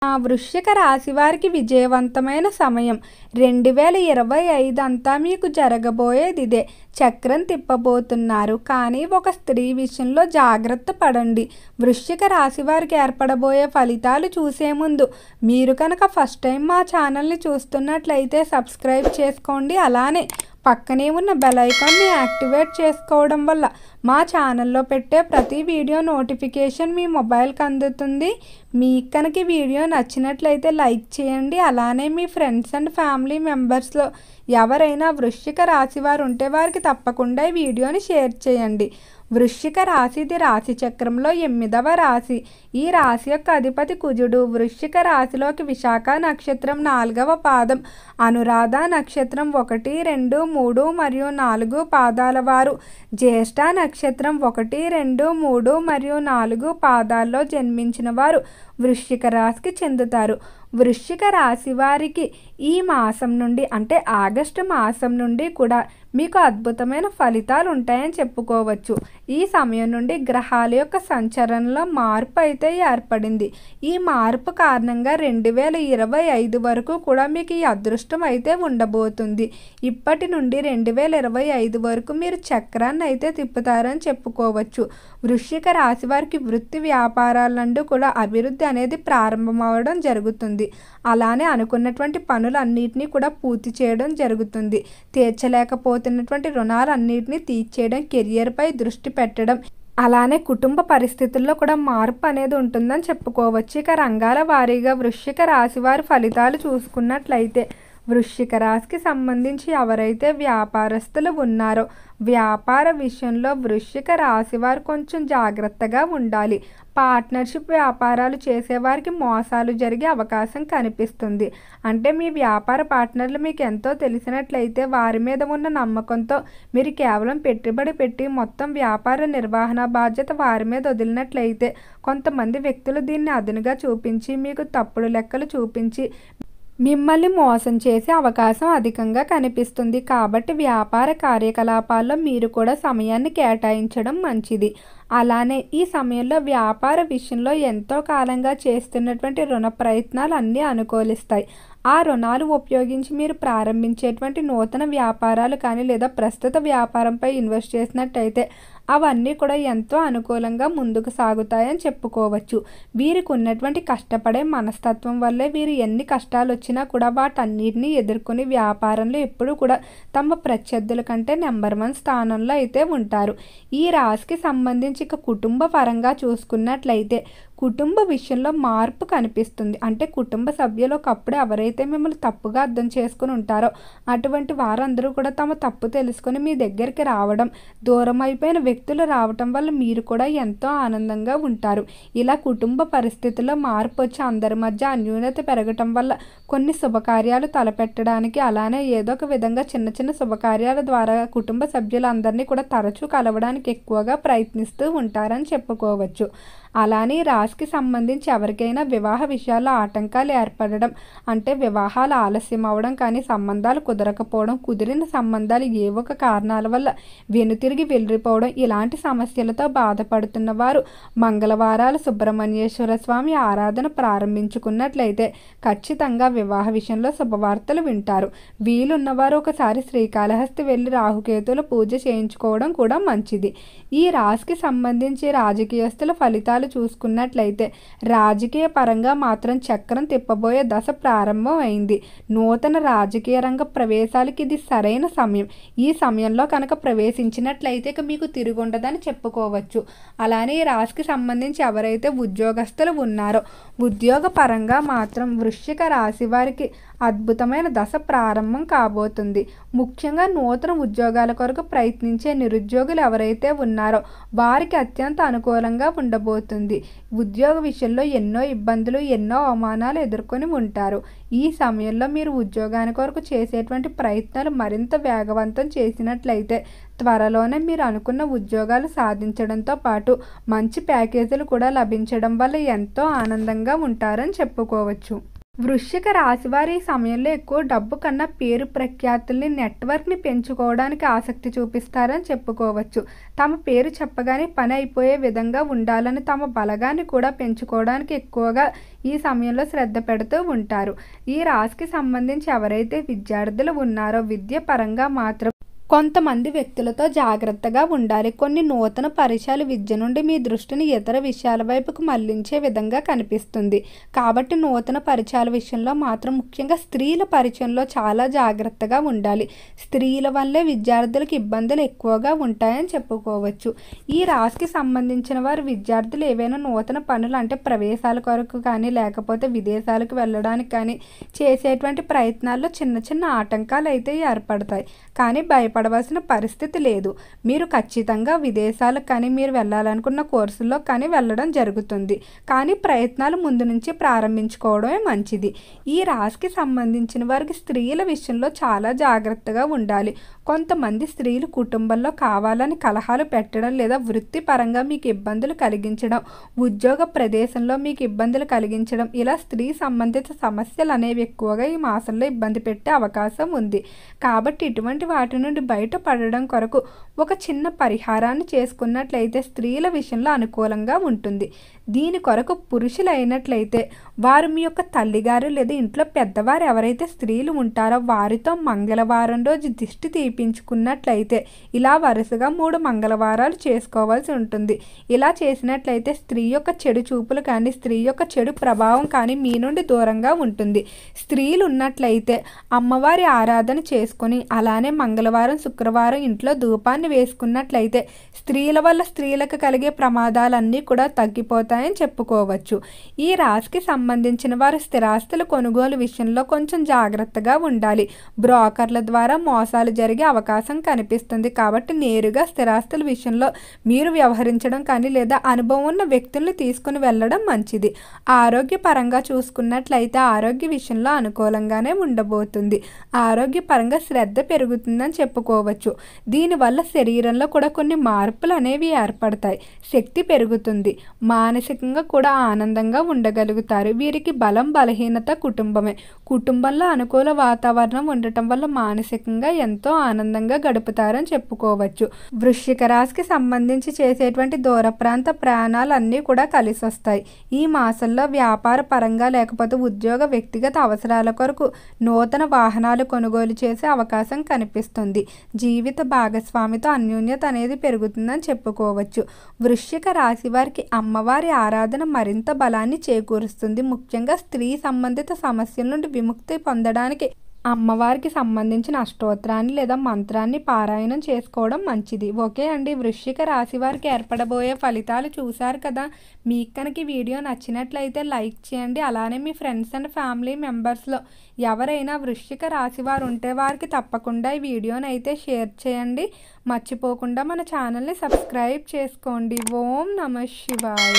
ఆ వృశ్చిక రాశి వారికి విజయవంతమైన సమయం 2025 అంతా మీకు జరగబోయేది ఇదే. చక్రం తిప్పబోతున్నారు, కానీ ఒక స్త్రీ విషయంలో జాగ్రత్త పడండి. వృశ్చిక రాశి వారికి ఏర్పడబోయే ఫలితాలు చూసే ముందు మీరు కనుక ఫస్ట్ టైం మా ఛానల్ని చూస్తున్నట్లయితే సబ్స్క్రైబ్ చేసుకోండి. అలానే పక్కనే ఉన్న బెల్ ఐకాన్ని యాక్టివేట్ చేసుకోవడం వల్ల మా ఛానల్లో పెట్టే ప్రతి వీడియో నోటిఫికేషన్ మీ మొబైల్కి అందుతుంది. మీకు కనుక ఈ వీడియో నచ్చినట్లయితే లైక్ చేయండి. అలానే మీ ఫ్రెండ్స్ అండ్ ఫ్యామిలీ మెంబర్స్లో ఎవరైనా వృశ్చిక రాశి వారు ఉంటే వారికి తప్పకుండా ఈ వీడియోని షేర్ చేయండి. వృశ్చిక రాశి ఇది రాశి చక్రంలో 8వ రాశి. ఈ రాశి యొక్క అధిపతి కుజుడు. వృశ్చిక రాశిలోకి విశాఖ నక్షత్రం 4వ పాదం, అనురాధ నక్షత్రం 1, 2, 3 మరియు 4 పాదాల వారు, జ్యేష్ఠ నక్షత్రం 1, 2, 3 మరియు 4 పాదాల్లో జన్మించిన వారు వృశ్చిక రాశికి చెందుతారు. వృశ్చిక రాశి వారికి ఈ మాసం నుండి అంటే ఆగస్టు మాసం నుండి కూడా మీకు అద్భుతమైన ఫలితాలు ఉంటాయని చెప్పుకోవచ్చు. ఈ సమయం నుండి గ్రహాల యొక్క సంచలనంలో మార్పు అయితే ఏర్పడింది. ఈ మార్పు కారణంగా 2025 వరకు కూడా మీకు ఈ అదృష్టం అయితే ఉండబోతుంది. ఇప్పటి నుండి 2025 వరకు మీరు చక్రాన్ని అయితే తిప్పుతారని చెప్పుకోవచ్చు. వృశ్చిక రాశి వారికి వృత్తి వ్యాపారాలందు కూడా అభివృద్ధి అనేది ప్రారంభమవడం జరుగుతుంది. అలానే అనుకున్నటువంటి పనులన్నిటినీ కూడా పూర్తి చేయడం జరుగుతుంది. తీర్చలేకపోతున్నటువంటి రుణాలన్నిటినీ తీర్చేయడం, కెరియర్పై దృష్టి పెట్టడం, అలానే కుటుంబ పరిస్థితుల్లో కూడా మార్పు అనేది ఉంటుందని చెప్పుకోవచ్చు. ఇక రంగాల వారీగా వృశ్చిక రాశి వారి ఫలితాలు చూసుకున్నట్లయితే వృశ్చిక రాశికి సంబంధించి ఎవరైతే వ్యాపారస్తులు ఉన్నారో వ్యాపార విషయంలో వృశ్చిక రాశి వారు కొంచెం జాగ్రత్తగా ఉండాలి. పార్ట్నర్షిప్ వ్యాపారాలు చేసేవారికి మోసాలు జరిగే అవకాశం కనిపిస్తుంది. అంటే మీ వ్యాపార పార్ట్నర్లు మీకు ఎంతో తెలిసినట్లయితే వారి మీద ఉన్న నమ్మకంతో మీరు కేవలం పెట్టుబడి పెట్టి మొత్తం వ్యాపార నిర్వహణ బాధ్యత వారి మీద వదిలినట్లయితే కొంతమంది వ్యక్తులు దీన్ని అదునుగా చూపించి మీకు తప్పుడు లెక్కలు చూపించి మిమ్మల్ని మోసం చేసే అవకాశం అధికంగా కనిపిస్తుంది. కాబట్టి వ్యాపార కార్యకలాపాల్లో మీరు కూడా సమయాన్ని కేటాయించడం మంచిది. అలానే ఈ సమయంలో వ్యాపార విషయంలో ఎంతో కాలంగా చేస్తున్నటువంటి రుణ ప్రయత్నాలు అన్నీ అనుకూలిస్తాయి. ఆ రుణాలు ఉపయోగించి మీరు ప్రారంభించేటువంటి నూతన వ్యాపారాలు కానీ లేదా ప్రస్తుత వ్యాపారంపై ఇన్వెస్ట్ చేసినట్టయితే అవన్నీ కూడా ఎంతో అనుకూలంగా ముందుకు సాగుతాయని చెప్పుకోవచ్చు. వీరికి ఉన్నటువంటి కష్టపడే మనస్తత్వం వల్లే వీరు ఎన్ని కష్టాలు వచ్చినా కూడా వాటన్నిటిని ఎదుర్కొని వ్యాపారంలో ఎప్పుడూ కూడా తమ ప్రత్యర్థుల కంటే నెంబర్ 1 స్థానంలో అయితే ఉంటారు. ఈ రాశికి సంబంధించి ఇక కుటుంబ పరంగా చూసుకున్నట్లయితే కుటుంబ విషయంలో మార్పు కనిపిస్తుంది. అంటే కుటుంబ సభ్యులు ఒకప్పుడు ఎవరైతే మిమ్మల్ని తప్పుగా అర్థం చేసుకుని ఉంటారో అటువంటి వారందరూ కూడా తమ తప్పు తెలుసుకొని మీ దగ్గరికి రావడం, దూరం అయిపోయిన వ్యక్తులు రావటం వల్ల మీరు కూడా ఎంతో ఆనందంగా ఉంటారు. ఇలా కుటుంబ పరిస్థితుల్లో మార్పు వచ్చి అందరి మధ్య అన్యోన్యత పెరగటం వల్ల కొన్ని శుభకార్యాలు తలపెట్టడానికి, అలానే ఏదో ఒక విధంగా చిన్న చిన్న శుభకార్యాల ద్వారా కుటుంబ సభ్యులందరినీ కూడా తరచూ కలవడానికి ఎక్కువగా ప్రయత్నిస్తూ ఉంటారని చెప్పుకోవచ్చు. అలానే రాశికి సంబంధించి ఎవరికైనా వివాహ విషయాల్లో ఆటంకాలు ఏర్పడడం, అంటే వివాహాలు ఆలస్యం అవ్వడం కానీ సంబంధాలు కుదరకపోవడం, కుదిరిన సంబంధాలు ఏ ఒక కారణాల వల్ల వెనుతిరిగి వెళ్ళిపోవడం, ఇలాంటి సమస్యలతో బాధపడుతున్న వారు మంగళవారాలు సుబ్రహ్మణ్యేశ్వర స్వామి ఆరాధన ప్రారంభించుకున్నట్లయితే ఖచ్చితంగా వివాహ విషయంలో శుభవార్తలు వింటారు. వీలున్నవారు ఒకసారి శ్రీకాళహస్తి వెళ్ళి రాహుకేతుల పూజ చేయించుకోవడం కూడా మంచిది. ఈ రాశికి సంబంధించి రాజకీయస్తుల ఫలితాలు చూసుకున్నట్లయితే రాజకీయ పరంగా మాత్రం చక్రం తిప్పబోయే దశ ప్రారంభం అయింది. నూతన రాజకీయ రంగ ప్రవేశాలకి ఇది సరైన సమయం. ఈ సమయంలో కనుక ప్రవేశించినట్లయితే మీకు తిరుగుండదని చెప్పుకోవచ్చు. అలానే ఈ రాశికి సంబంధించి ఎవరైతే ఉద్యోగస్తులు ఉన్నారో ఉద్యోగ పరంగా మాత్రం వృశ్చిక రాశి వారికి అద్భుతమైన దశ ప్రారంభం కాబోతుంది. ముఖ్యంగా నూతన ఉద్యోగాల కొరకు ప్రయత్నించే నిరుద్యోగులు ఎవరైతే ఉన్నారో వారికి అత్యంత అనుకూలంగా ఉండబోతుంది. ఉద్యోగ విషయంలో ఎన్నో ఇబ్బందులు, ఎన్నో అవమానాలు ఎదుర్కొని ఉంటారు. ఈ సమయంలో మీరు ఉద్యోగాని కొరకు చేసేటువంటి ప్రయత్నాలు మరింత వేగవంతం చేసినట్లయితే త్వరలోనే మీరు అనుకున్న ఉద్యోగాలు సాధించడంతో పాటు మంచి ప్యాకేజీలు కూడా లభించడం వల్ల ఎంతో ఆనందంగా ఉంటారని చెప్పుకోవచ్చు. వృశ్చిక రాశి వారి ఈ సమయంలో ఎక్కువ డబ్బు కన్నా పేరు ప్రఖ్యాతుల్ని నెట్వర్క్ని పెంచుకోవడానికి ఆసక్తి చూపిస్తారని చెప్పుకోవచ్చు. తమ పేరు చెప్పగానే పని అయిపోయే విధంగా ఉండాలని తమ బలగాన్ని కూడా పెంచుకోవడానికి ఎక్కువగా ఈ సమయంలో శ్రద్ధ పెడుతూ ఉంటారు. ఈ రాశికి సంబంధించి ఎవరైతే విద్యార్థులు ఉన్నారో విద్య పరంగా మాత్రం కొంతమంది వ్యక్తులతో జాగ్రత్తగా ఉండాలి. కొన్ని నూతన పరిచయాలు విద్య నుండి మీ దృష్టిని ఇతర విషయాల వైపుకు మళ్లించే విధంగా కనిపిస్తుంది. కాబట్టి నూతన పరిచయాల విషయంలో మాత్రం ముఖ్యంగా స్త్రీల పరిచయంలో చాలా జాగ్రత్తగా ఉండాలి. స్త్రీల వల్లే విద్యార్థులకు ఇబ్బందులు ఎక్కువగా ఉంటాయని చెప్పుకోవచ్చు. ఈ రాశికి సంబంధించిన వారు విద్యార్థులు ఏవైనా నూతన పనులు అంటే ప్రవేశాల కొరకు కానీ లేకపోతే విదేశాలకు వెళ్ళడానికి కానీ చేసేటువంటి ప్రయత్నాల్లో చిన్న చిన్న ఆటంకాలు అయితే ఏర్పడతాయి. కానీ భయపడవలసిన పరిస్థితి లేదు. మీరు ఖచ్చితంగా విదేశాలకు కానీ మీరు వెళ్ళాలనుకున్న కోర్సుల్లో కానీ వెళ్ళడం జరుగుతుంది. కానీ ప్రయత్నాలు ముందు నుంచి ప్రారంభించుకోవడమే మంచిది. ఈ రాశికి సంబంధించిన వారికి స్త్రీల విషయంలో చాలా జాగ్రత్తగా ఉండాలి. కొంతమంది స్త్రీలు కుటుంబంలో కావాలని కలహాలు పెట్టడం లేదా వృత్తిపరంగా మీకు ఇబ్బందులు కలిగించడం, ఉద్యోగ ప్రదేశంలో మీకు ఇబ్బందులు కలిగించడం ఇలా స్త్రీ సంబంధిత సమస్యలు అనేవి ఎక్కువగా ఈ మాసంలో ఇబ్బంది పెట్టే అవకాశం ఉంది. కాబట్టి ఇటువంటి వాటి నుండి బయటపడడం కొరకు ఒక చిన్న పరిహారాన్ని చేసుకున్నట్లయితే స్త్రీల విషయంలో అనుకూలంగా ఉంటుంది. దీని కొరకు పురుషులు అయినట్లయితే వారు మీ యొక్క తల్లిగారు లేదా ఇంట్లో పెద్దవారు ఎవరైతే స్త్రీలు ఉంటారో వారితో మంగళవారం రోజు దిష్టి తీపించుకున్నట్లయితే ఇలా వరుసగా 3 మంగళవారాలు చేసుకోవాల్సి ఉంటుంది. ఇలా చేసినట్లయితే స్త్రీ యొక్క చెడు చూపులు కానీ స్త్రీ యొక్క చెడు ప్రభావం కానీ మీ నుండి దూరంగా ఉంటుంది. స్త్రీలు ఉన్నట్లయితే అమ్మవారి ఆరాధన చేసుకొని అలానే మంగళవారం శుక్రవారం ఇంట్లో ధూపాన్ని వేసుకున్నట్లయితే స్త్రీల వల్ల స్త్రీలకు కలిగే ప్రమాదాలన్నీ కూడా తగ్గిపోతాయని చెప్పుకోవచ్చు. ఈ రాశికి సంబంధించిన వారు స్థిరాస్తుల కొనుగోలు విషయంలో కొంచెం జాగ్రత్తగా ఉండాలి. బ్రోకర్ల ద్వారా మోసాలు జరిగే అవకాశం కనిపిస్తుంది. కాబట్టి నేరుగా స్థిరాస్తుల విషయంలో మీరు వ్యవహరించడం కానీ లేదా అనుభవం ఉన్న వ్యక్తుల్ని తీసుకుని వెళ్ళడం మంచిది. ఆరోగ్యపరంగా చూసుకున్నట్లయితే ఆరోగ్య విషయంలో అనుకూలంగానే ఉండబోతుంది. ఆరోగ్యపరంగా శ్రద్ధ పెరుగుతుందని చెప్పుకోవచ్చు. దీనివల్ల శరీరంలో కూడా కొన్ని మార్పులు అనేవి ఏర్పడతాయి. శక్తి పెరుగుతుంది. మానసికంగా కూడా ఆనందంగా ఉండగలుగుతారు. వీరికి బలం బలహీనత కుటుంబమే. కుటుంబంలో అనుకూల వాతావరణం ఉండటం వల్ల మానసికంగా ఎంతో ఆనందంగా గడుపుతారని చెప్పుకోవచ్చు. వృశ్చిక రాశికి సంబంధించి చేసేటువంటి దూర ప్రాంత ప్రయాణాలు అన్నీ కూడా కలిసి వస్తాయి. ఈ మాసంలో వ్యాపార పరంగా లేకపోతే ఉద్యోగ వ్యక్తిగత అవసరాల కొరకు నూతన వాహనాలు కొనుగోలు చేసే అవకాశం కనిపిస్తుంది. జీవిత భాగస్వామితో అన్యోన్యత అనేది పెరుగుతుందని చెప్పుకోవచ్చు. వృశ్చిక రాశి వారికి అమ్మవారి ఆరాధన మరింత బలాన్ని చేకూరుస్తుంది. ముఖ్యంగా స్త్రీ సంబంధిత సమస్యల నుండి విముక్తి పొందడానికి అమ్మవారికి సంబంధించిన అష్టోత్తరాన్ని లేదా మంత్రాన్ని పారాయణం చేసుకోవడం మంచిది. ఓకే అండి, వృశ్చిక రాశి వారికి ఏర్పడబోయే ఫలితాలు చూశారు కదా. మీకు కనుక ఈ వీడియో నచ్చినట్లయితే లైక్ చేయండి. అలానే మీ ఫ్రెండ్స్ అండ్ ఫ్యామిలీ మెంబర్స్లో ఎవరైనా వృశ్చిక రాశి వారు ఉంటే వారికి తప్పకుండా ఈ వీడియోని అయితే షేర్ చేయండి. మర్చిపోకుండా మన ఛానల్ని సబ్స్క్రైబ్ చేసుకోండి. ఓం నమః శివాయ.